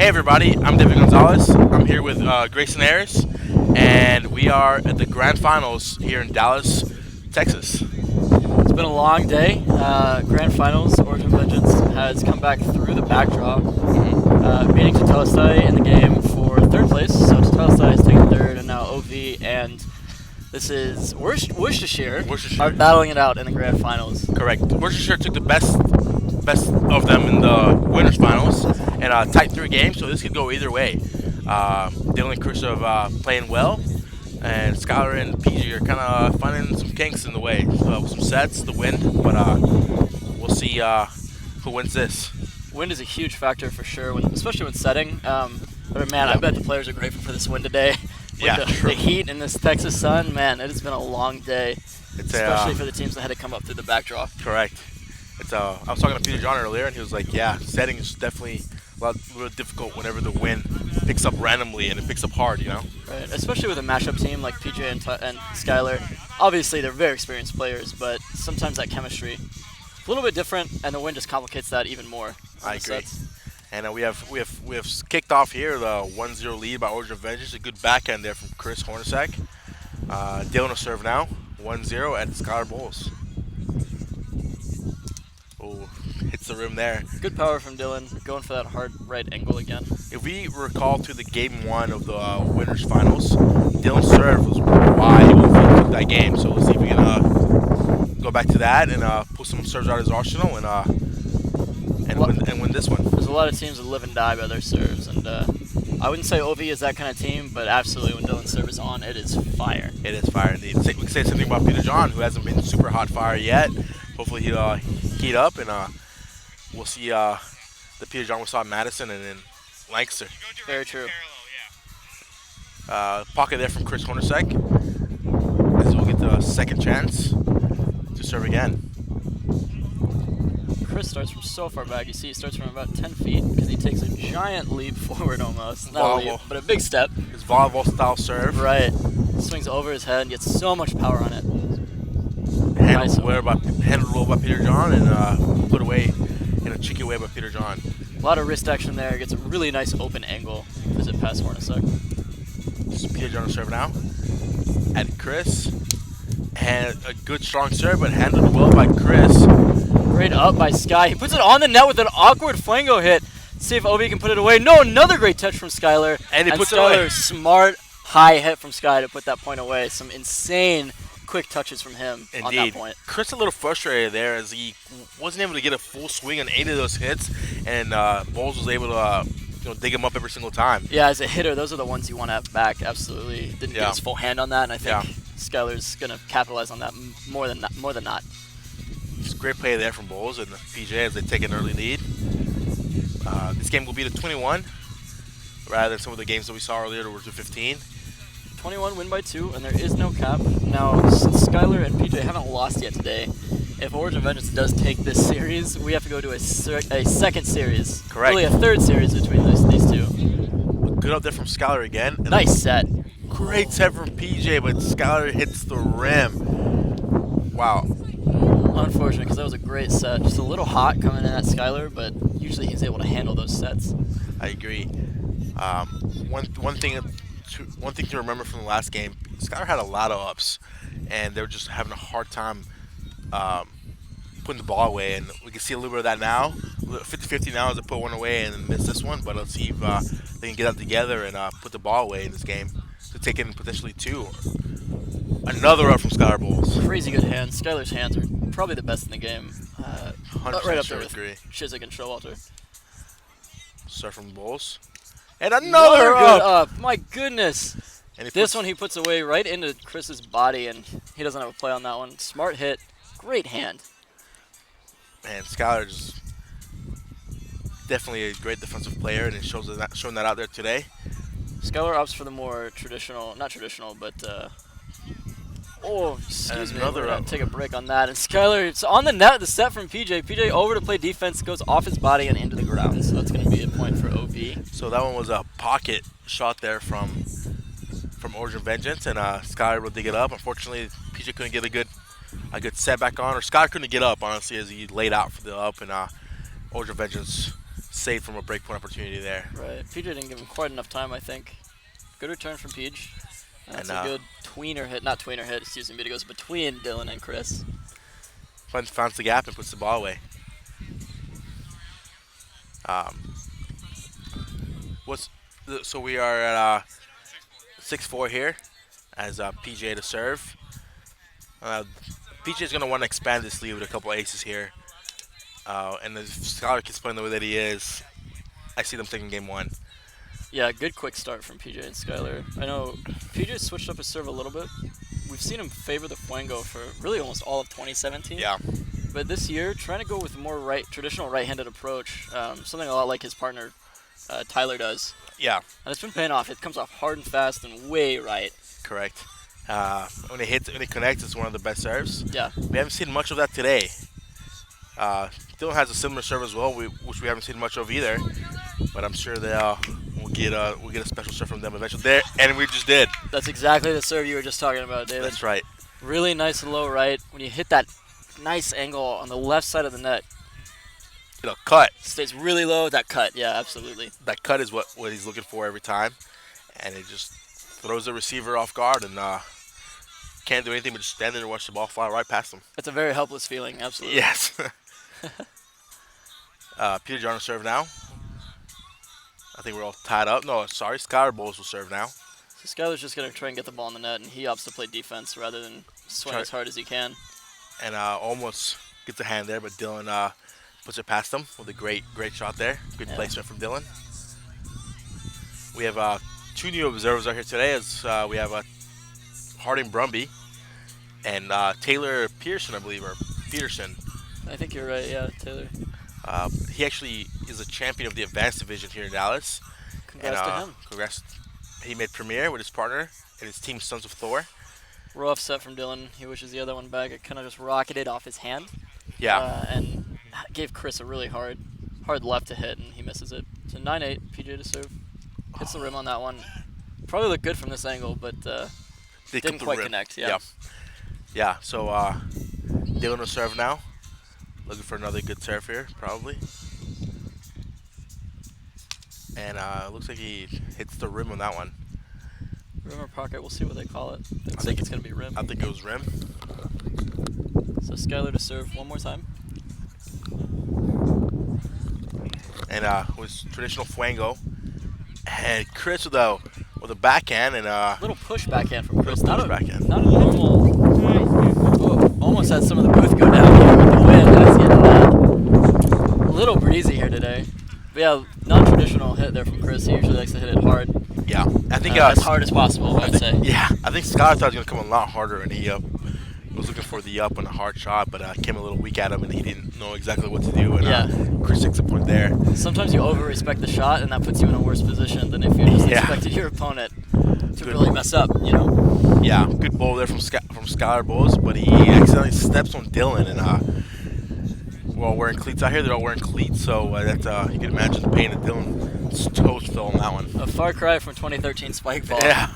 Hey everybody, I'm David Gonzalez. I'm here with Grayson Harris, and we are at the Grand Finals here in Dallas, Texas. It's been a long day. Grand Finals, Origin Vengeance has come back through the backdrop, beating Tetelestai in the game for third place. So Tetelestai has taken third, and now OV and this is Worcestershire are battling it out in the Grand Finals. Correct. Worcestershire took the best of them in the winners finals and tied 3 games, so this could go either way. Dylan and Chris are playing well, and Skylar and PG are kind of finding some kinks in the way. Some sets, the wind, but we'll see who wins this. Wind is a huge factor for sure, especially when setting. But man, I bet the players are grateful for this win today. With the heat in this Texas sun, man, it has been a long day, especially for the teams that had to come up through the backdrop. Correct. I was talking to Peter John earlier, and he was like, yeah, setting is definitely a little difficult whenever the wind picks up randomly and it picks up hard, you know? Right, especially with a mashup team like PJ and Skylar. Obviously, they're very experienced players, but sometimes that chemistry is a little bit different, and the wind just complicates that even more. I agree. And we have kicked off here the 1-0 lead by Origin Vengeance. A good backhand there from Chris Hornacek. Dylan will serve now, 1-0 at Skylar Bowles. Oh, hits the rim there. Good power from Dylan, going for that hard right angle again. If we recall to the game 1 of the winners finals, Dylan's serve was why he took that game. So let's see if we can go back to that and pull some serves out of his arsenal and win this one. There's a lot of teams that live and die by their serves, and I wouldn't say OV is that kind of team, but absolutely when Dylan's serve is on, it is fire. It is fire indeed. We can say something about Peter John, who hasn't been super hot fire yet. Hopefully he'll heat up, and we'll see the Peter John we saw at Madison and in Lancaster. Very true. Pocket there from Chris Hornacek, as we'll get the second chance to serve again. Chris starts from so far back. You see he starts from about 10 feet because he takes a giant leap forward almost. Not a leap, but a big step. His volleyball-style serve. Right. Swings over his head and gets so much power on it. Handled well by Peter John and put away in a cheeky way by Peter John. A lot of wrist action there. Gets a really nice open angle. Visit past Hornacek. This is Peter John will serve now. At Chris. And a good strong serve, but handled well by Chris. Great up by Sky. He puts it on the net with an awkward flango hit. See if OV can put it away. No, another great touch from Skylar. And he puts it Skylar, away. Smart high hit from Sky to put that point away. Some insane quick touches from him on that point. Chris a little frustrated there as he wasn't able to get a full swing on 8 of those hits, and Bowles was able to dig him up every single time. Yeah, as a hitter, those are the ones you want to have back. Absolutely. Didn't get his full hand on that, and I think Skylar's going to capitalize on that more than not. It's a great play there from Bowles and the PJ as they take an early lead. This game will be to 21 rather than some of the games that we saw earlier that were to 15. 21 win by 2, and there is no cap. Now, since Skylar and PJ haven't lost yet today, if Origin Vengeance does take this series, we have to go to a second series. Correct. Really a third series between these two. Good up there from Skylar again. And nice set. Great set from PJ, but Skylar hits the rim. Wow. Unfortunate, because that was a great set. Just a little hot coming in at Skylar, but usually he's able to handle those sets. I agree. One thing to remember from the last game, Skylar had a lot of ups, and they were just having a hard time putting the ball away. And we can see a little bit of that now. 50-50 now as they put one away and miss this one, but let's see if they can get out together and put the ball away in this game to take in potentially 2. Another up from Skylar Bowles. Crazy good hands. Skylar's hands are probably the best in the game. 100% right up sure there with agree. Shizik and Showalter. Serve from Bowles. And another good up. My goodness. And this one he puts away right into Chris's body, and he doesn't have a play on that one. Smart hit. Great hand. Man, Skylar's definitely a great defensive player, and it shown that out there today. Skylar opts for the more traditional, not traditional, but oh, excuse me, we're gonna take a break on that. And Skylar, it's on the net, the set from PJ. PJ over to play defense, goes off his body and into the ground. So that's gonna be a point for OV. So that one was a pocket shot there from Origin Vengeance, and Skylar will dig it up. Unfortunately, PJ couldn't get a good set back on, or Skylar couldn't get up honestly as he laid out for the up, and Origin Vengeance saved from a breakpoint opportunity there. Right. PJ didn't give him quite enough time, I think. Good return from Peach. That's And, a good tweener hit, not tweener hit, excuse me, but it goes between Dylan and Chris. Finds the gap and puts the ball away. So we are at 6-4 here as PJ to serve. PJ is going to want to expand this lead with a couple aces here. And if Scholar keeps playing the way that he is, I see them taking game one. Yeah, good quick start from PJ and Skylar. I know PJ switched up his serve a little bit. We've seen him favor the Fuego for really almost all of 2017. Yeah. But this year, trying to go with a more traditional right-handed approach, something a lot like his partner Tyler does. Yeah. And it's been paying off. It comes off hard and fast and way right. Correct. When it connects, it's one of the best serves. Yeah. We haven't seen much of that today. Dylan has a similar serve as well, which we haven't seen much of either. But I'm sure we'll get a special serve from them eventually. There, and we just did. That's exactly the serve you were just talking about, David. That's right. Really nice and low right. When you hit that nice angle on the left side of the net, Cut. stays really low. That cut, yeah, absolutely. That cut is what he's looking for every time, and it just throws the receiver off guard and can't do anything but just stand there and watch the ball fly right past him. It's a very helpless feeling, absolutely. Yes. Peter John will serve now. I think we're all tied up. No, sorry, Skylar Bowles will serve now. So Skylar's just going to try and get the ball in the net, and he opts to play defense rather than swing as hard as he can. And almost gets a hand there, but Dylan puts it past him with a great shot there. Good placement from Dylan. We have two new observers out here today. As we have Harding Brumby and Taylor Pearson, I believe, or Peterson. I think you're right, yeah, Taylor. He actually is a champion of the advanced division here in Dallas. Congrats to him. Congrats. He made premier with his partner and his team Sons of Thor. Rough set from Dylan. He wishes the other one back. It kind of just rocketed off his hand. Yeah. And gave Chris a really hard left to hit, and he misses it. So 9-8, PJ to serve. Hits the rim on that one. Probably looked good from this angle, but didn't quite connect. Yeah. Yeah. So Dylan will serve now. Looking for another good serve here, probably. And looks like he hits the rim on that one. Rim or pocket, we'll see what they call it. I think it's going to be rim. I think it was rim. So Skylar to serve one more time. And was traditional Fuego. And Chris with a backhand and little push backhand from Chris. Not a backhand. Not a normal. Whoa, almost had some of the booth go down here with the wind. That's getting a little breezy here today. But yeah, non-traditional hit there from Chris. He usually likes to hit it hard. Yeah, I think as hard as possible, I'd say. Yeah, I think Scott thought it was going to come a lot harder, and he was looking for the up and a hard shot, but came a little weak at him, and he didn't know exactly what to do. And Chris takes a point there. Sometimes you over-respect the shot, and that puts you in a worse position than if you just expected your opponent to really mess up, you know? Yeah, good ball there from Skylar Bowles, but he accidentally steps on Dylan, and we're all wearing cleats out here. They're all wearing cleats, so that you can imagine the pain that Dylan's toes fell on that one. A far cry from 2013 Spikeball. Yeah.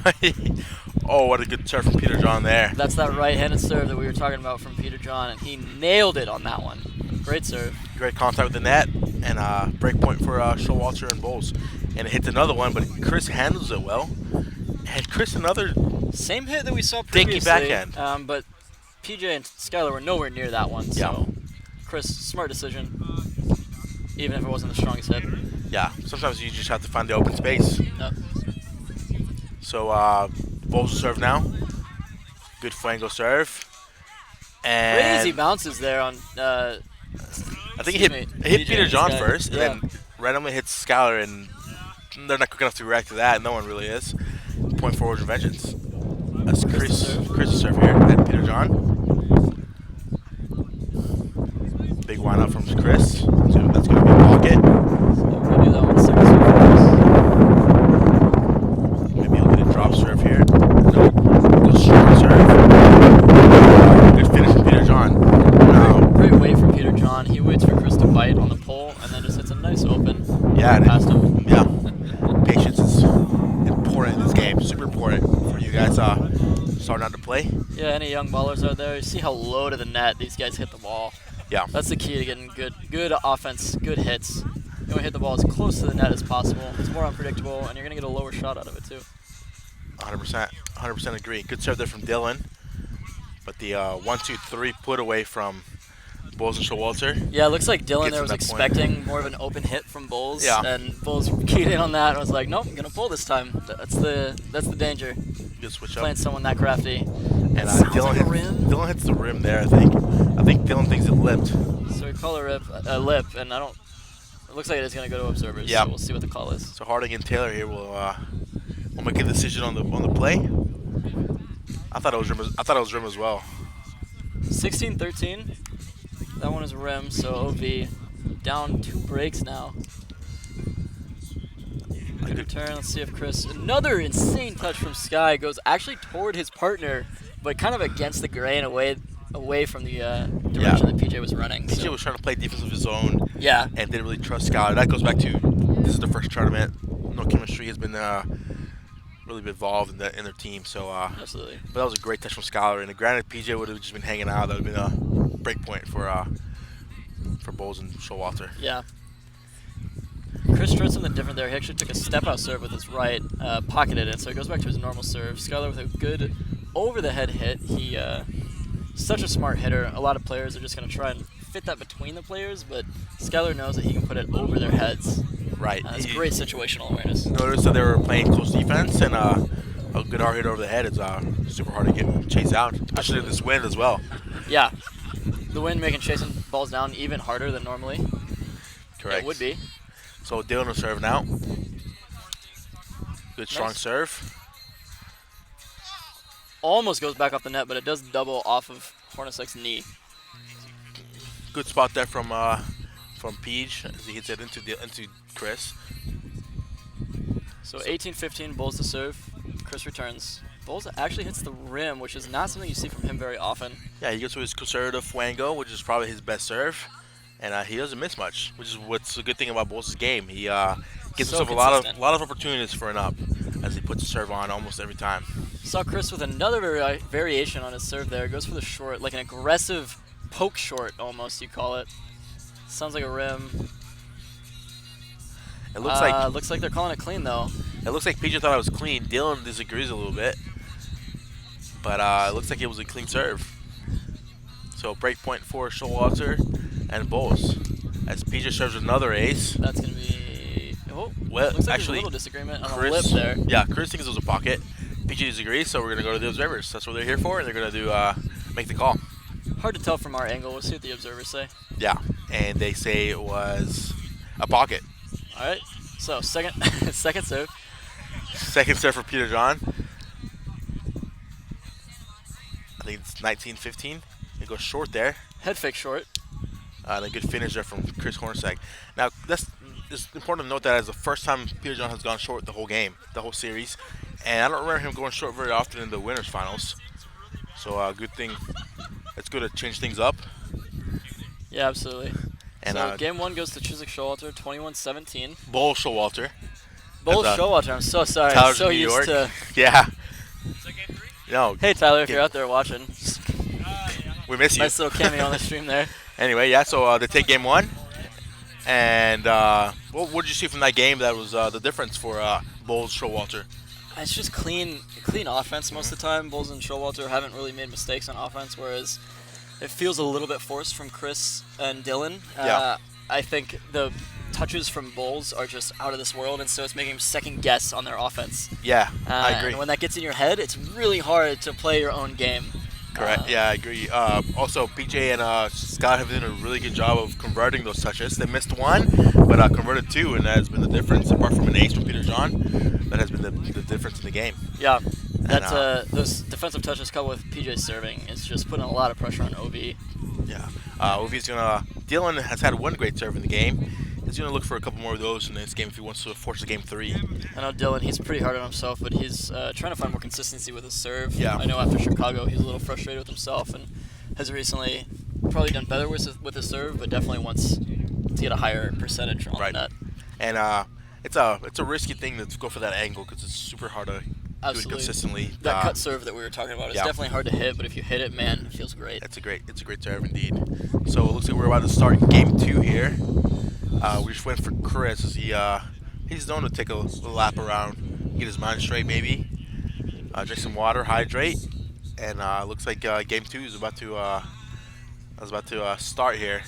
Oh, what a good serve from Peter John there. That's that right-handed serve that we were talking about from Peter John, and he nailed it on that one. Great serve. Great contact with the net, and break point for Showalter and Bowles. And it hits another one, but Chris handles it well. And Chris another same hit that we saw previously. dinky backhand. But PJ and Skylar were nowhere near that one. So Chris, smart decision, even if it wasn't the strongest hit. Yeah, sometimes you just have to find the open space. Yep. So Bowles will serve now. Good Fuego serve. And crazy bounces there on. I think he hit Peter John first, and then randomly hits Skylar, and they're not quick enough to react to that. No one really is. Point forward vengeance. That's Chris will serve here at Peter John. Big windup from Chris. So that's going to be a pocket. So we'll do that one second serve. Maybe he'll get a drop serve here. No. Good short serve. Good finish from Peter John. Great weight from Peter John. He waits for Chris to bite on the pole and then just hits a nice open. Yeah, past him. Yeah. Patience is important in this game. Super important for you guys starting out to play. Yeah, any young ballers out there, you see how low to the net these guys hit the ball. Yeah. That's the key to getting good offense, good hits. You want to hit the ball as close to the net as possible. It's more unpredictable, and you're going to get a lower shot out of it, too. 100% agree. Good serve there from Dylan. But the 1-2-3 put away from Bowles and Showalter. Yeah, it looks like Dylan Gets there him was that expecting more of an open hit from Bowles. Yeah. And Bowles keyed in on that and was like, nope, I'm going to pull this time. That's the danger. Good switch Playing up. someone that crafty. And Dylan hits the rim there, I think. I think Dylan thinks it lipped. So we call a lip, and I don't. It looks like it's going to go to observers. Yeah. So we'll see what the call is. So Harding and Taylor here will make a decision on the play. I thought it was rim as well. 16-13. That one is rim. So OV down 2 breaks now. Good return. Let's see if Chris. Another insane touch from Sky goes actually toward his partner, but kind of against the grain, away from the direction that PJ was running. PJ was trying to play defense of his own. Yeah. And didn't really trust Sky. That goes back to this is the first tournament. No chemistry has been really been involved in their team. So Absolutely. But that was a great touch from Scholar. And granted, PJ would have just been hanging out. That would have been a break point for Bowles and Showalter. Yeah. Chris tried something different there. He actually took a step-out serve with his right, pocketed it, so he goes back to his normal serve. Skylar with a good over-the-head hit. He such a smart hitter. A lot of players are just going to try and fit that between the players, but Skylar knows that he can put it over their heads. Right. It's great situational awareness. Notice that they were playing close defense, and a good hard hit over the head is super hard to get chased out, especially in this wind as well. Yeah. The wind making chasing balls down even harder than normally. Correct. It would be. So Dylan will serve now. Good strong Nice. serve. Almost goes back off the net, but it does double off of Hornacek's knee. Good spot there from Peach as he hits it into Chris. So 18-15, Bowles to serve. Chris returns. Bowles actually hits the rim, which is not something you see from him very often. Yeah, he goes to his conservative Fuango, which is probably his best serve, and he doesn't miss much, which is what's a good thing about Bowles' game. He gives So himself a lot of opportunities for an up as he puts a serve on almost every time. Saw Chris with another variation on his serve there. Goes for the short, like an aggressive poke short almost, you call it. Sounds like a rim. It looks like they're calling it clean though. It looks like PJ thought it was clean. Dylan disagrees a little bit, but it looks like it was a clean serve. So break point for Showalter and Bowles as PJ serves another ace. That's gonna be. Oh, Well, looks like actually, there's a little disagreement on Chris, the lip there. Yeah, Chris thinks it was a pocket. PJ disagrees, so we're gonna go to the observers. That's what they're here for, and they're gonna do make the call. Hard to tell from our angle. We'll see what the observers say. Yeah, and they say it was a pocket. All right. So second, second serve. Second serve for Peter John. I think it's 19-15. It goes short there. Head fake short. And a good finish there from Chris Hornacek. Now, it's important to note that as the first time Peter John has gone short the whole game, the whole series. And I don't remember him going short very often in the winners finals. So, good thing. It's good to change things up. Yeah, absolutely. And so game one goes to Chiswick Showalter, 21-17. Bowles Showalter. Bowles That's, Showalter. I'm so sorry. I'm Tyler's so in New used York. to. Yeah. So game 3? No, Hey Tyler, if you're out there watching, we miss you. nice little cameo on the stream there. Anyway, yeah, so they take game one. And what did you see from that game that was the difference for Bowles Showalter? It's just clean offense most of the time. Bowles and Showalter haven't really made mistakes on offense, whereas it feels a little bit forced from Chris and Dylan. Yeah. I think the touches from Bowles are just out of this world, and so it's making them second guess on their offense. Yeah, I agree. And when that gets in your head, it's really hard to play your own game. Correct. Yeah, I agree. Also, PJ and Scott have done a really good job of converting those touches. They missed one, but converted two, and that has been the difference. Apart from an ace from Peter John, that has been the difference in the game. Yeah, that's those defensive touches coupled with PJ serving is just putting a lot of pressure on OV. Yeah. OV's gonna. Dylan has had one great serve in the game. He's gonna look for a couple more of those in this game if he wants to force a game 3. I know Dylan, he's pretty hard on himself, but he's trying to find more consistency with his serve. Yeah. I know after Chicago, he's a little frustrated with himself and has recently probably done better with his serve, but definitely wants to get a higher percentage on the net. And it's a risky thing to go for that angle because it's super hard to do it consistently. That cut serve that we were talking about is definitely hard to hit, but if you hit it, man, it feels great. It's a great serve indeed. So it looks like we're about to start game 2 here. We just went for Chris. As he's known to take a lap around, get his mind straight, maybe. Drink some water, hydrate, and looks like game two is about to start here.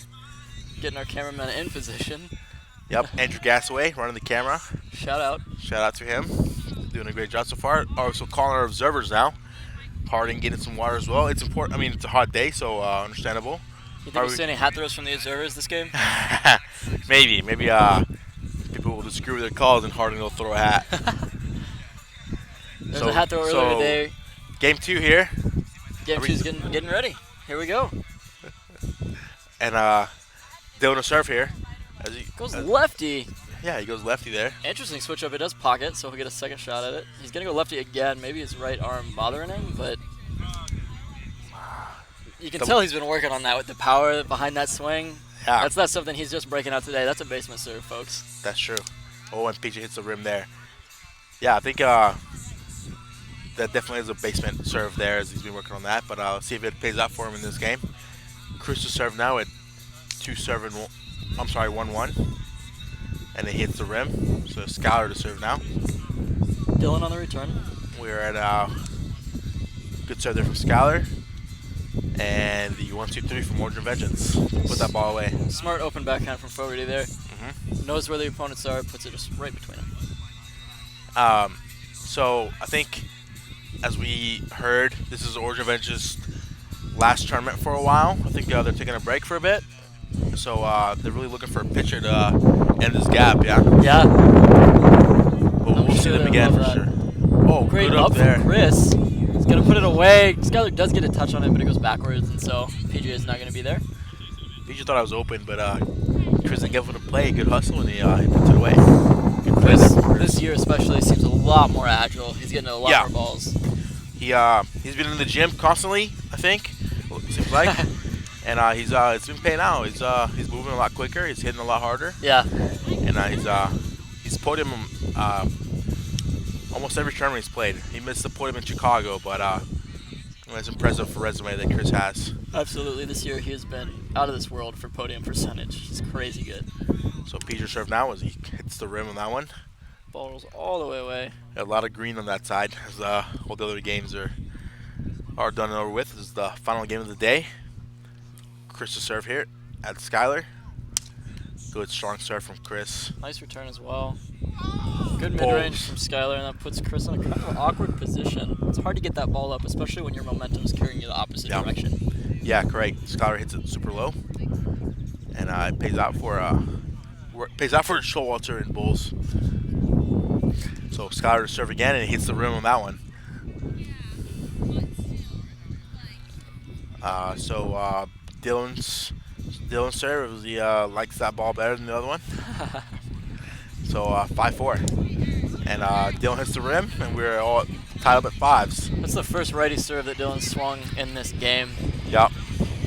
Getting our cameraman in position. Yep, Andrew Gasaway running the camera. Shout out. Shout out to him, doing a great job so far. Oh, so calling our observers now. Harding getting some water as well. It's important. I mean, it's a hot day, so understandable. You think we'll see any hat throws from the observers this game? Maybe people will disagree with their calls and Harding will throw a hat. There's a hat throw earlier today. Game two here. Game two's getting ready. Here we go. And Dylan to serve here. As he goes lefty. Yeah, he goes lefty there. Interesting switch up. It does pocket, so he'll get a second shot at it. He's going to go lefty again. Maybe his right arm bothering him, but you can tell he's been working on that with the power behind that swing. Yeah. That's not something he's just breaking out today. That's a basement serve, folks. That's true. Oh, and PJ hits the rim there. Yeah, I think that definitely is a basement serve there as he's been working on that, but let's see if it pays out for him in this game. Cruz to serve now at 1-1. And it hits the rim. So Skylar to serve now. Dylan on the return. We're at good serve there from Skylar. And the 1-2-3 from Origin Vengeance. Put that ball away. Smart open backhand from Fogarty there. Knows where the opponents are, puts it just right between them. So I think, as we heard, this is Origin Vengeance's last tournament for a while. I think they're taking a break for a bit. So they're really looking for a pitcher to end this gap, yeah? Yeah. But we'll see them again for sure. Oh, great good up there. From Chris. He's going to put it away. Skylar does get a touch on it, but it goes backwards, and so PJ is not going to be there. PJ thought I was open, but Chris didn't get him to play. Good hustle, and he puts it away. Good play Chris, there. this year especially, seems a lot more agile. He's getting a lot more balls. He's been in the gym constantly, I think, it seems like. And it's been paying out. He's moving a lot quicker. He's hitting a lot harder. Yeah. And he's podium almost every tournament he's played. He missed the podium in Chicago, but it's impressive for resume that Chris has. Absolutely. This year he has been out of this world for podium percentage. He's crazy good. So Peter serve now as he hits the rim on that one. Ball rolls all the way away. A lot of green on that side as all the other games are done and over with. This is the final game of the day. Chris to serve here at Skylar. Good strong serve from Chris. Nice return as well. Good mid-range from Skylar, and that puts Chris in a kind of an awkward position. It's hard to get that ball up, especially when your momentum is carrying you the opposite direction. Yeah, correct. Skylar hits it super low, and it pays out for Showalter and Bulls. So Skylar to serve again, and he hits the rim on that one. Dylan's serve, he likes that ball better than the other one. So 5-4. And Dylan hits the rim, and we're all tied up at 5s. That's the first righty serve that Dylan swung in this game. Yep.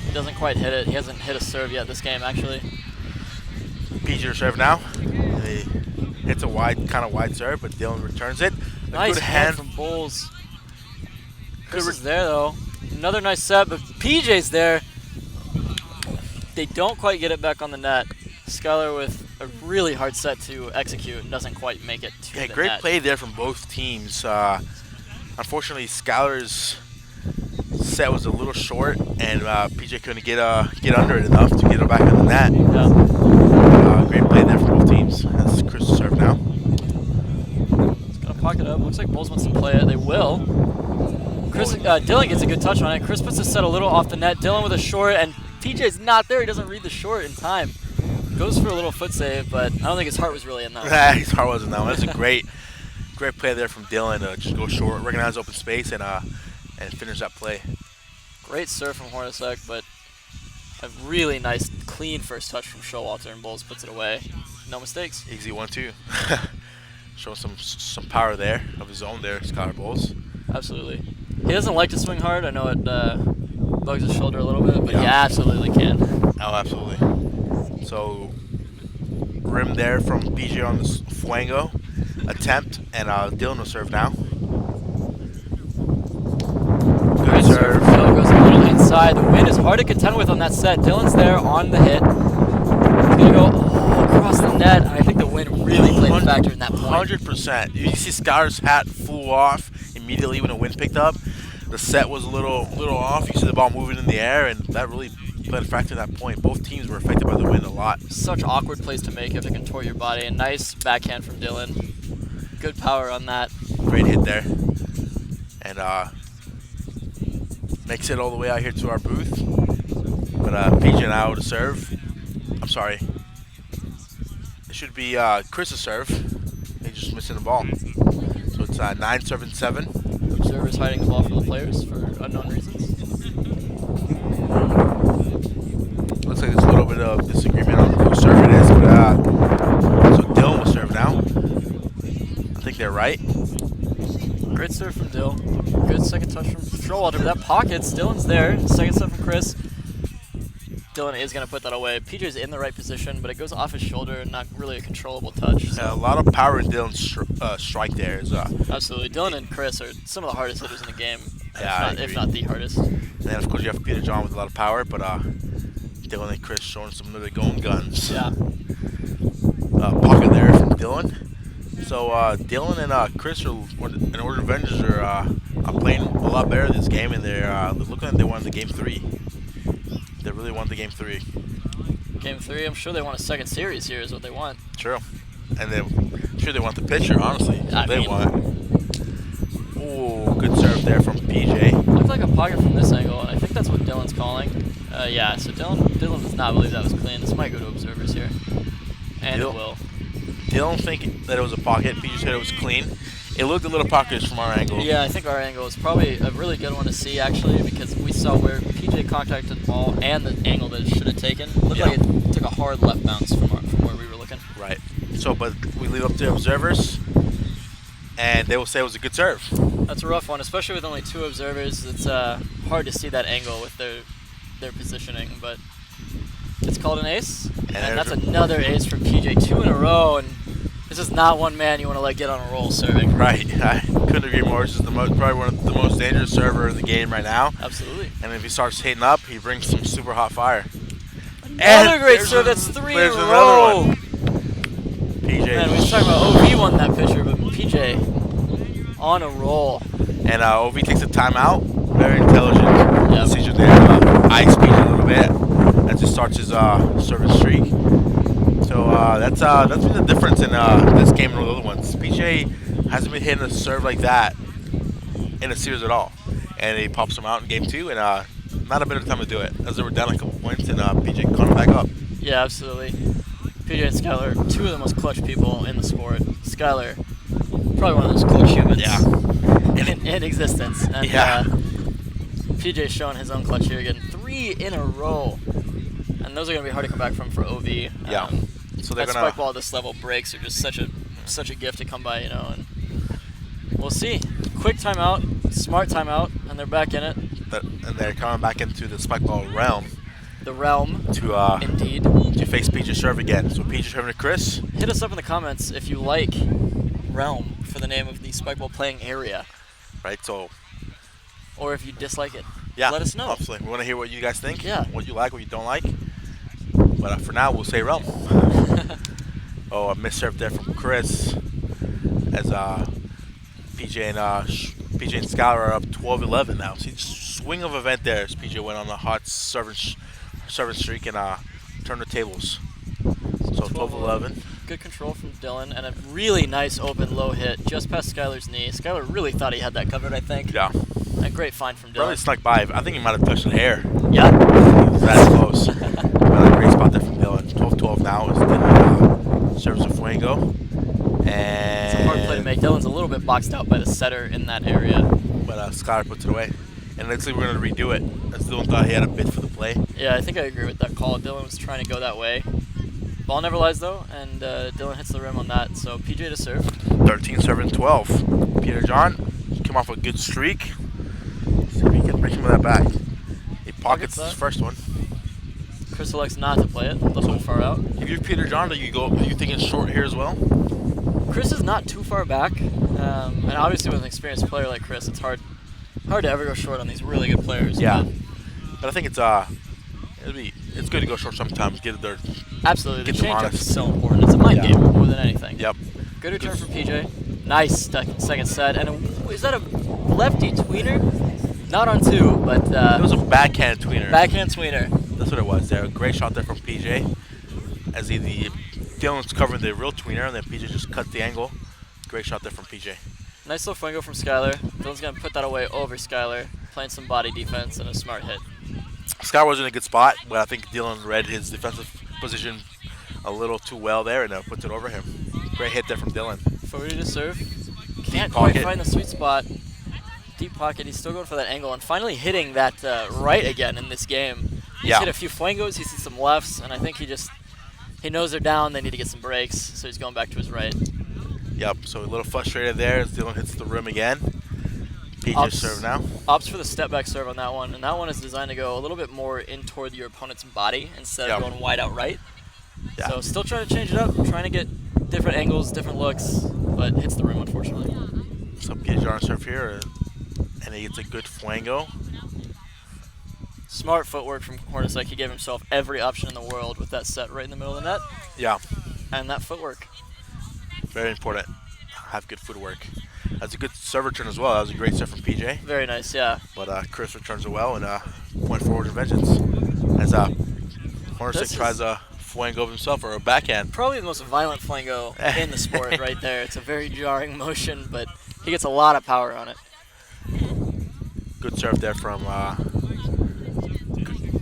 He doesn't quite hit it. He hasn't hit a serve yet this game, actually. PJ to serve now. He hits a kind of wide serve, but Dylan returns it. Nice hand from Bulls. Chris is there, though. Another nice set, but PJ's there. They don't quite get it back on the net. Skylar with a really hard set to execute and doesn't quite make it to the net. Great play there from both teams. Unfortunately, Skylar's set was a little short, and PJ couldn't get under it enough to get it back on the net. Yeah. Great play there from both teams. That's Chris to serve now. It's going to pocket up. Looks like Bulls wants to play it. They will. Dylan gets a good touch on it. Chris puts the set a little off the net. Dylan with a short, and PJ's not there. He doesn't read the short in time. Goes for a little foot save, but I don't think his heart was really in that one. His heart wasn't in that one. That's a great play there from Dylan to just go short, recognize open space, and finish that play. Great serve from Hornacek, but a really nice, clean first touch from Showalter, and Bulls puts it away. No mistakes. Easy 1-2. Showing some power there of his own there, Skylar Bulls. Absolutely. He doesn't like to swing hard. I know it bugs his shoulder a little bit, but he absolutely can. Oh, absolutely. So, rim there from PJ on the Fuego attempt, and Dylan will serve now. Good serve. Dylan goes a little inside. The wind is hard to contend with on that set. Dylan's there on the hit. He's going to go across net. I think the wind really played a factor in that point. 100%. You see Skylar's hat flew off immediately when the wind picked up. The set was a little off. You see the ball moving in the air, and that really played a factor in that point. Both teams were affected by the wind a lot. Such awkward plays to make. You have to contort your body. A nice backhand from Dylan. Good power on that. Great hit there. And makes it all the way out here to our booth. But PJ now to serve. I'm sorry. It should be Chris's serve. He's just missing the ball. So it's 9-7-7. Observers hiding the ball from the players for unknown reasons. Looks like there's a little bit of disagreement on whose serve it is. But, so Dylan will serve now. I think they're right. Great serve from Dill. Good second touch from Showalter. But that pockets. Dylan's there. Second serve from Chris. Dylan is going to put that away. PJ's in the right position, but it goes off his shoulder and not really a controllable touch. So. A lot of power in Dylan's strike there. Absolutely. Dylan and Chris are some of the hardest hitters in the game, if not the hardest. And then, of course, you have Peter John with a lot of power, but Dylan and Chris showing some of their own guns. Yeah. Pocket there from Dylan. So Dylan and Chris and Order Avengers are playing a lot better this game, and they're looking like they won the game 3. They really want the game 3. Game 3, I'm sure they want a second series here is what they want. True. And I'm sure they want the pitcher, honestly. They want. Ooh, good serve there from PJ. Looked like a pocket from this angle, and I think that's what Dylan's calling. Yeah, so Dylan does not believe that was clean. This might go to observers here. And it will. Dylan thinking that it was a pocket. PJ said it was clean. It looked a little pocketish from our angle. Yeah, I think our angle is probably a really good one to see, actually, because we saw where PJ contacted the ball and the angle that it should have taken. It looked like it took a hard left bounce from where we were looking. Right. So, but we leave up to observers, and they will say it was a good serve. That's a rough one, especially with only 2 observers. It's hard to see that angle with their positioning, but it's called an ace, and that's another ace from PJ. 2 in a row, and this is not one man you want to let get on a roll serving. Right. I couldn't agree more. This is probably one of the most dangerous server in the game right now. Absolutely. And if he starts hitting up, he brings some super hot fire. Another great serve. That's 3 in a row. PJ. Man, we were talking about OV won that pitcher, but PJ on a roll. And OV takes a timeout. Very intelligent decision there. Ice PJ a little bit. That just starts his service streak. So that's been the difference in this game and the other ones. PJ hasn't been hitting a serve like that in a series at all, and he pops them out in game 2, and not a better time to do it, as they were down a couple points, and PJ caught him back up. Yeah, absolutely. PJ and Skylar, 2 of the most clutch people in the sport. Skylar, probably one of those clutch humans in existence. And PJ's showing his own clutch here again. 3 in a row. And those are going to be hard to come back from for OV. Yeah. So they're that Spikeball at this level breaks are just such a gift to come by, you know. And we'll see. Quick timeout, smart timeout, and they're back in it. And they're coming back into the Spikeball realm. The realm. Indeed. To face PJ serve again. So PJ serving to Chris. Hit us up in the comments if you like realm for the name of the Spikeball playing area. Right. So. Or if you dislike it. Yeah. Let us know. Obviously, we want to hear what you guys think. Yeah. What you like, what you don't like. But for now, we'll say realm. Oh, a missed serve there from Chris. As PJ and Skylar are up 12-11 now. See, swing of event there as PJ went on a hot serving streak and turned the tables. So 12-11. Good control from Dylan and a really nice open low hit just past Skylar's knee. Skylar really thought he had that covered, I think. Yeah. A great find from Dylan. Really snuck by. I think he might have touched the hair. Yeah. That's close. Another great spot there from Dylan. 12-12 now is Dylan serves a fuego. And it's a hard play to make. Dylan's a little bit boxed out by the setter in that area. But Skylar puts it away. And it looks like we're going to redo it. As Dylan thought he had a bid for the play. Yeah, I think I agree with that call. Dylan was trying to go that way. Ball never lies though, and Dylan hits the rim on that. So PJ to serve. 13-7-12. Peter John came off a good streak. See if he can break some of that back. He pockets his first one. Chris elects not to play it. A little bit far out. If you're Peter John, are you thinking short here as well? Chris is not too far back, and obviously with an experienced player like Chris, it's hard to ever go short on these really good players. Yeah, but I think it's good to go short sometimes. Get their Absolutely. Get The them changeup honest. is so important. It's a mind Yeah. game more than anything. Yep. Good return from PJ. Nice second set. And is that a lefty tweener? Not on two, but It was a backhand tweener. backhand tweener. That's what it was there. A great shot there from PJ. As Dylan's covering the real tweener, and then PJ just cut the angle. Great shot there from PJ. Nice little flango from Skylar. Dylan's going to put that away over Skylar, playing some body defense and a smart hit. Sky was in a good spot, but I think Dylan read his defensive position a little too well there and puts it over him. Great hit there from Dylan. 40 to serve. Can't pocket. quite find the sweet spot. Deep pocket. He's still going for that angle and finally hitting that right again in this game. He's hit a few flangos. He's hit some lefts, and I think he knows they're down. They need to get some breaks, so he's going back to his right. Yep, so a little frustrated there as Dylan hits the rim again. PJ serve now. Opts for the step back serve on that one, and that one is designed to go a little bit more in toward your opponent's body instead of going wide out right. Yeah. So still trying to change it up, trying to get different angles, different looks, but hits the rim unfortunately. So PJ on serve here, and he gets a good flango. Smart footwork from Hornacek. He gave himself every option in the world with that set right in the middle of the net. Yeah. And that footwork. Very important. Have good footwork. That's a good serve return as well. That was a great serve from PJ. Very nice, yeah. But Chris returns it well and went forward in vengeance. As Hornacek tries a flango himself or a backhand. Probably the most violent flango in the sport right there. It's a very jarring motion, but he gets a lot of power on it. Good serve there from...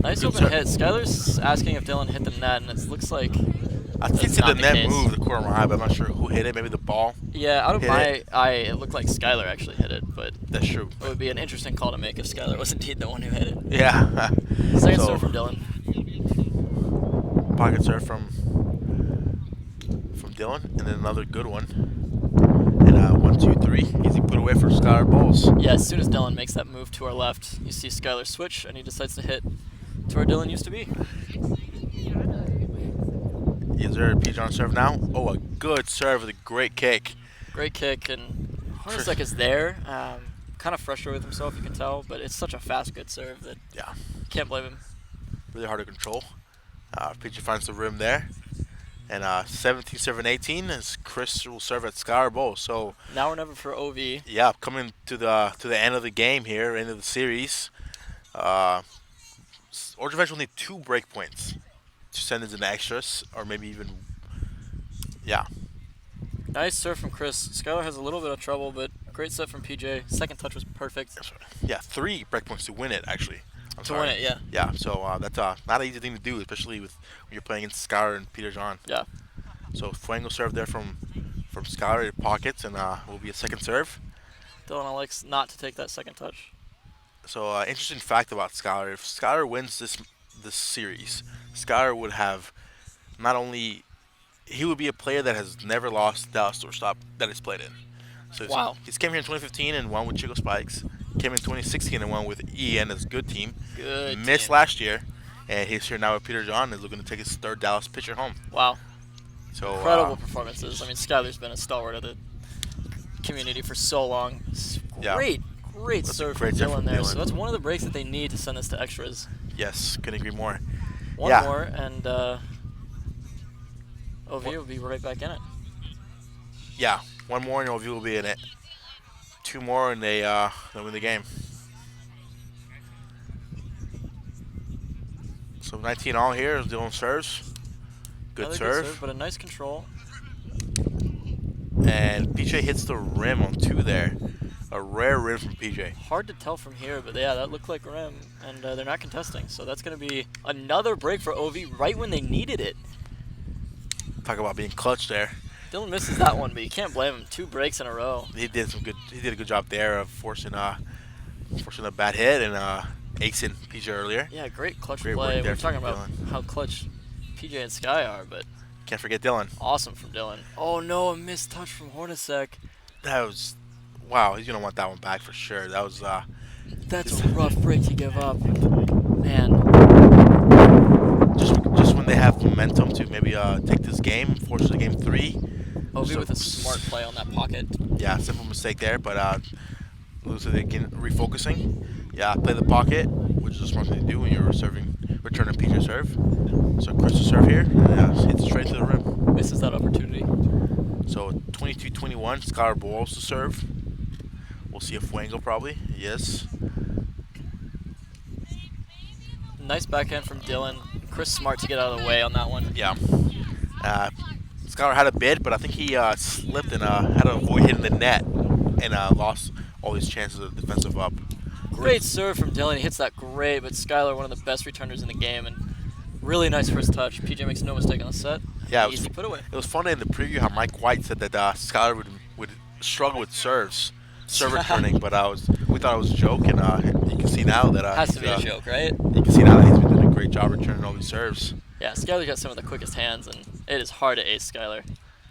nice open hit. Skylar's asking if Dylan hit the net, and it looks like... I think see the net move the corner eye, but I'm not sure who hit it. Maybe the ball. Yeah, out of my eye, it looked like Skylar actually hit it, but that's true. It would be an interesting call to make if Skylar was indeed the one who hit it. Yeah. Second serve from Dylan. Pocket serve from Dylan, and then another good one. And 1, 2, 3, easy put away for Skylar Bowles. Yeah, as soon as Dylan makes that move to our left, you see Skylar switch, and he decides to hit to where Dylan used to be. Is there a PJ on serve now? Oh, a good serve with a great kick. Great kick, and Hornacek is there. Kind of frustrated with himself, you can tell, but it's such a fast, good serve that can't blame him. Really hard to control. PJ finds the rim there. And 17-7-18 as Chris will serve at Skylar Bowl. So now or never for OV. Yeah, coming to the end of the game here, end of the series. Orgevench will need 2 break points to send us into extras, or maybe even, Nice serve from Chris. Skylar has a little bit of trouble, but great set from PJ. Second touch was perfect. Yeah, 3 break points to win it, actually. Win it, yeah. Yeah, so that's not an easy thing to do, especially when you're playing against Skylar and Peter John. Yeah. So flango serve there from Skylar in pockets, and will be a second serve. Dylan elects not to take that second touch. So interesting fact about Skylar: if Skylar wins this series, Skylar would have not only he would be a player that has never lost Dallas shortstop that he's played in. So he's came here in 2015 and won with Chico Spikes. Came in 2016 and won with EN as good team. Missed last year, and he's here now with Peter John. Is looking to take his 3rd Dallas pitcher home. Wow. So incredible performances. I mean, Skylar's been a stalwart of the community for so long. Great serve from Dylan there. So that's one of the breaks that they need to send this to extras. Yes, couldn't agree more. One more, and OV will be right back in it. Yeah, one more and OV will be in it. 2 more and they win the game. So 19 all here as Dylan serves. Good serve, but a nice control. And PJ hits the rim on 2 there. A rare rim from PJ. Hard to tell from here, but yeah, that looked like rim, and they're not contesting. So that's going to be another break for OV right when they needed it. Talk about being clutch there. Dylan misses that one, but you can't blame him. 2 breaks in a row. He did a good job there of forcing a bad hit and acing PJ earlier. Yeah, great clutch play. We're talking about how clutch PJ and Sky are, but can't forget Dylan. Awesome from Dylan. Oh no, a missed touch from Hornacek. That was wow. He's gonna want that one back for sure. That was that's a rough break to give up, man. Just when they have momentum to maybe take this game, force the game 3. OV with a smart play on that pocket. Yeah, simple mistake there, but lose it again. Refocusing. Yeah, play the pocket, which is a smart thing to do when you're serving returning PJ serve. So Chris to serve here, and hits it straight to the rim. Misses that opportunity. So 22-21, Skylar Bowles to serve. We'll see if Wango probably. Yes. Nice backhand from Dylan. Chris smart to get out of the way on that one. Yeah. Skylar had a bid, but I think he slipped and had to avoid hitting the net and lost all his chances of defensive up. Great serve from Dylan. He hits that great, but Skylar, one of the best returners in the game, and really nice first touch. PJ makes no mistake on the set. Yeah, Easy put away. It was funny in the preview how Mike White said that Skylar would struggle with serve returning, but we thought it was a joke, and you can see now that has to be a joke, right? You can see now that he's been doing a great job returning all these serves. Yeah, Skylar got some of the quickest hands, and it is hard to ace Skylar.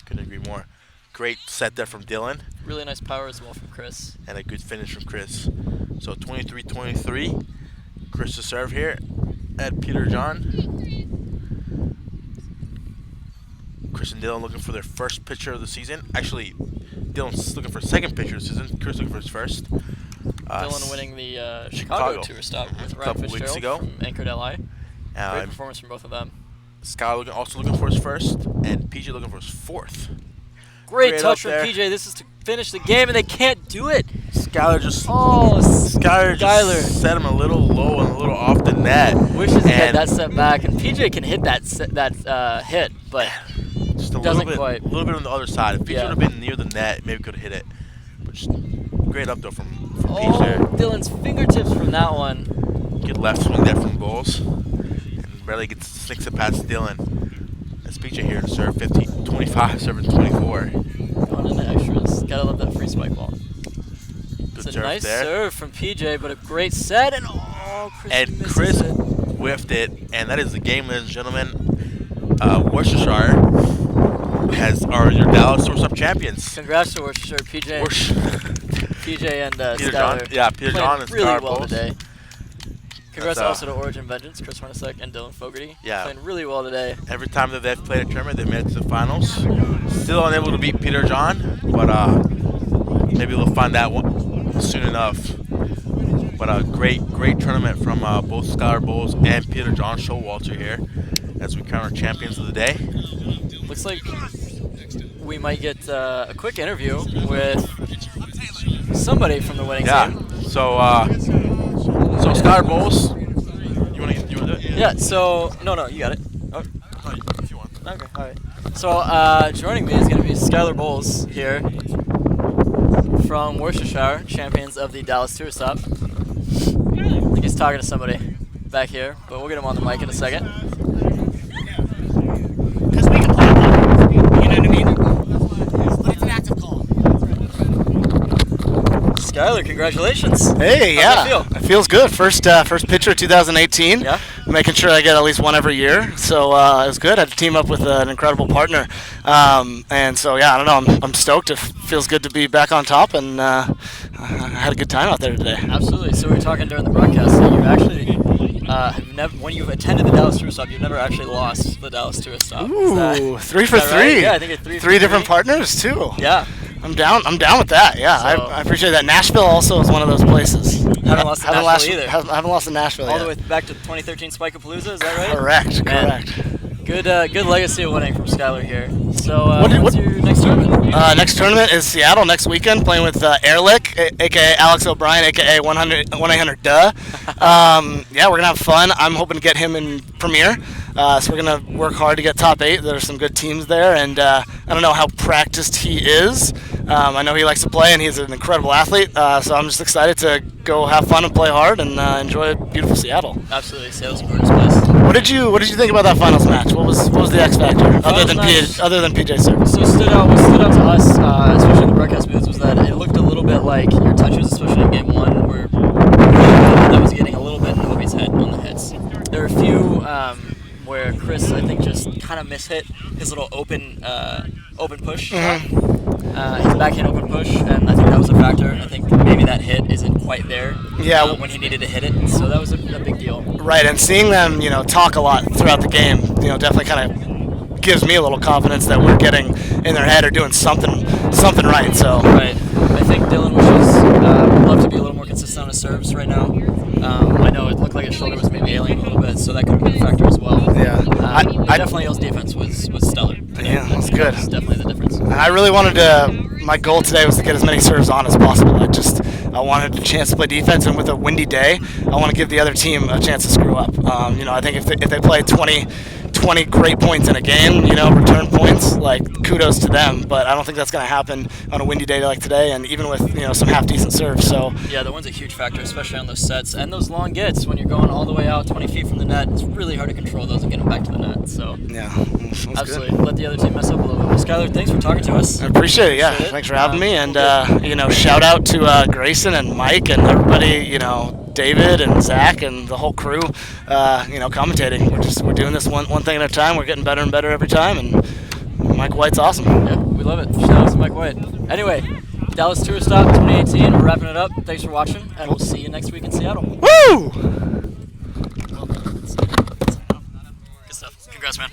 Couldn't agree more. Great set there from Dylan. Really nice power as well from Chris. And a good finish from Chris. So 23-23. Chris to serve here at Peter John. Chris and Dylan looking for their first pitcher of the season. Actually, Dylan's looking for a second pitcher of the season. Chris looking for his first. Dylan winning the Chicago tour stop with Ryan couple weeks ago. Fitzgerald from Anchored LI. Great performance from both of them. Sky also looking for his first, and PJ looking for his fourth. Great touch from PJ. This is to finish the game, and they can't do it. Skylar just set him a little low and a little off the net. Wishes he had that set back, and PJ can hit that hit, but just doesn't quite. A little bit on the other side. If PJ would have been near the net, maybe could have hit it. But just great up though from PJ there. Dylan's fingertips from that one. Good left swing there from Bowles. And barely sneaks it past Dylan. That's PJ here to serve 25, serving 24. Going into extras. Gotta love that free spike ball. Good It's a nice there. serve from PJ, but a great set, and Chris whiffed it, and that is the game, ladies and gentlemen. Worcestershire are your Dallas Tour champions. Congrats to Worcestershire, PJ. PJ and Peter Skylar. John, Peter John and really Skylar well Bowles. today. Congrats also to Origin Vengeance, Chris Hornacek and Dylan Fogarty. Yeah. Playing really well today. Every time that they've played a tournament, they've made it to the finals. Still unable to beat Peter John, but maybe we'll find that one soon enough. But a great tournament from both Skylar Bowles and Peter John Showalter here as we crown our champions of the day. Looks like we might get a quick interview with somebody from the winning team. So Skylar Bowles, you want to do it? Yeah. So no, you got it. Oh. If you want. Okay. All right. So joining me is going to be Skylar Bowles here from Worcestershire, champions of the Dallas Tour Stop. I think he's talking to somebody back here, but we'll get him on the mic in a second. Because we can play ball. You know what I mean? But it's an active call. Skylar, congratulations. Hey, How's yeah. it feel? It feels good. First pitcher 2018. Yeah. Making sure I get at least one every year. So it was good. I had to team up with an incredible partner. And so, yeah, I don't know. I'm stoked. It feels good to be back on top, and I had a good time out there today. Absolutely. So we were talking during the broadcast that you actually have never, when you've attended the Dallas Tour Stop, you've never actually lost the Dallas Tour Stop. Ooh, 3 for 3. Right? Yeah, I think it's 3 for 3. Different partners too. Yeah. I'm down with that. Yeah, So, I appreciate that. Nashville also is one of those places. Haven't lost to Nashville either. Haven't lost to Nashville All yet. the way back to 2013 Spikepalooza, is that right? Correct. Man, Correct. Good legacy of winning from Skylar here. So What- what's your next tournament? Next tournament is Seattle next weekend, playing with Airlick, aka Alex O'Brien, aka 1-800-DUH. Yeah, we're gonna have fun. I'm hoping to get him in Premier. So we're gonna work hard to get top 8. There's some good teams there, and I don't know how practiced he is. I know he likes to play, and he's an incredible athlete. So I'm just excited to go have fun and play hard and enjoy beautiful Seattle. Absolutely, Seattle's a gorgeous place. What did you think about that finals match? What was the X factor other than PJ's service? So what stood out to us, especially in the broadcast booths, was that it looked a little bit like your touches, especially in game 1, were that was getting a little bit in Obi's head on the hits. There were a few where Chris, I think, just kind of mishit his little open push shot. His backhand open push, and I think that was a factor. I think maybe that hit isn't quite there when he needed to hit it, so that was a big deal. Right, and seeing them, talk a lot throughout the game, definitely kind of gives me a little confidence that we're getting in their head or doing something right. So right, I think Dylan would love to be a little more consistent on his serves right now. I know it looked like his shoulder was maybe ailing a little bit, so that could have I really wanted to. My goal today was to get as many serves on as possible. I wanted a chance to play defense, and with a windy day, I want to give the other team a chance to screw up. I think if they play 20 great points in a game, return points, like kudos to them. But I don't think that's going to happen on a windy day like today, and even with some half decent serves. So yeah, the wind's a huge factor, especially on those sets and those long gets when you're going all the way out 20 feet from the net. It's really hard to control those and get them back to the net. So yeah, absolutely, let the other team mess up a little bit. Well, Skylar, thanks for talking to us. I appreciate it. Yeah, thanks for having me, and shout out to Grayson and Mike and everybody. David and Zach and the whole crew, commentating. We're doing this one thing at a time. We're getting better and better every time, and Mike White's awesome. Yeah, we love it. Shout out to Mike White. Anyway, Dallas Tour Stop 2018. We're wrapping it up. Thanks for watching, and we'll see you next week in Seattle. Woo! Good stuff. Congrats, man.